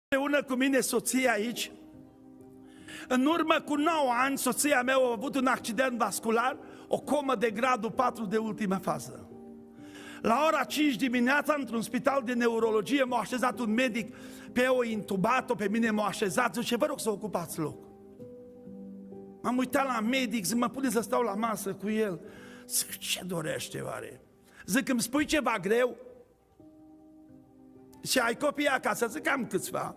Împreună cu mine soția aici. În urmă cu 9 ani, soția mea a avut un accident vascular, o comă de gradul 4 de ultimă fază. La ora 5 dimineața, într-un spital de neurologie, m-a așezat un medic, pe o intubat-o, pe mine m-a așezat, zice, vă rog să ocupați loc. M-am uitat la medic, zic, mă pune să stau la masă cu el. Zic, ce dorește oare? Zic, îmi spui ceva greu? Și ai copii acasă? Zic, am câțiva.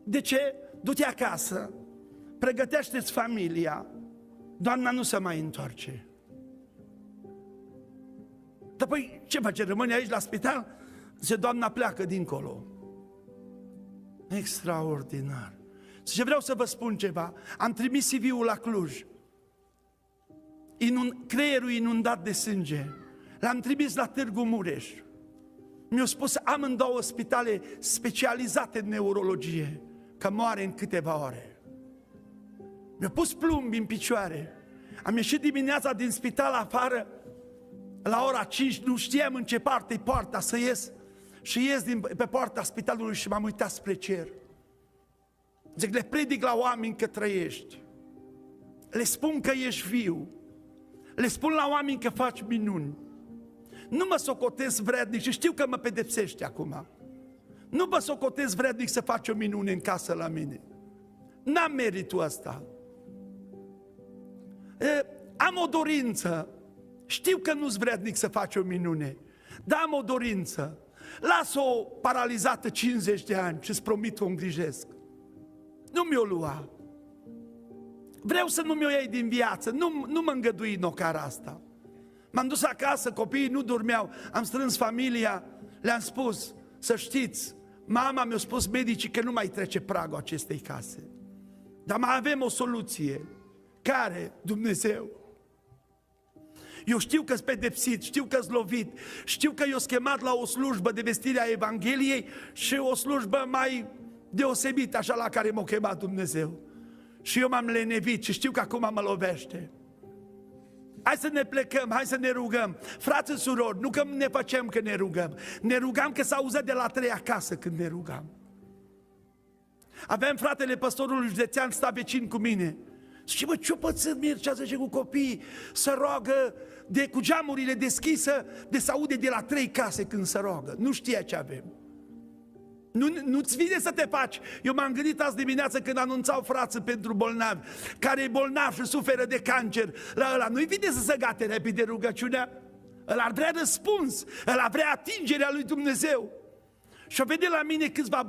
De ce? Du-te acasă, pregătește-ți familia, doamna nu se mai întoarce. Dar păi ce face? Rămâne aici la spital? Zice, doamna pleacă dincolo. Extraordinar. Zice, vreau să vă spun ceva. Am trimis CV-ul la Cluj. Creierul inundat de sânge. L-am trimis la Târgu Mureș. Mi-au spus amândouă spitale specializate în neurologie, că moare în câteva ore. Mi-au pus plumbi în picioare. Am ieșit dimineața din spital afară, la ora 5, nu știam în ce parte e poarta să ies. Și ies pe poarta spitalului și m-am uitat spre cer. Zic, le predic la oameni că trăiești. Le spun că ești viu. Le spun la oameni că faci minuni. Nu mă socotesc vrednic și știu că mă pedepsești acum. Nu mă socotesc vrednic să faci o minune în casă la mine. N-am meritul ăsta. Am o dorință. Știu că nu-s vrednic să faci o minune, dar am o dorință. Las-o paralizată 50 de ani și îți promit că o îngrijesc. Nu mi-o lua. Vreau să nu mi-o iei din viață. Nu mă îngădui în ocara asta. M-am dus acasă, copiii nu dormeau, am strâns familia, le-am spus, să știți, mama mi-a spus medicii că nu mai trece pragul acestei case. Dar mai avem o soluție. Care? Dumnezeu. Eu știu că-s pedepsit, știu că-s lovit, știu că eu s chemat la o slujbă de vestire a Evangheliei și o slujbă mai deosebită, așa la care m-a chemat Dumnezeu. Și eu m-am lenevit și știu că acum mă lovește. Hai să ne plecăm, hai să ne rugăm. Frați și surori, nu că ne facem că ne rugăm. Ne rugam că s-auzea de la 3 acasă când ne rugam. Aveam fratele păstorului județean, sta vecin cu mine. Și bă, ce-o pățit Mircea, zice, cu copiii, să roagă cu geamurile deschise, de se aude de la 3 case când se roagă. Nu știa ce avem. Nu-ți vine să te faci. Eu m-am gândit azi dimineață când anunțau frații pentru bolnavi, care e bolnav și suferă de cancer, la ăla nu-i vine să se gate repede rugăciunea? Ăla ar vrea răspuns, ăla vrea atingerea lui Dumnezeu. Și-o vede la mine câțiva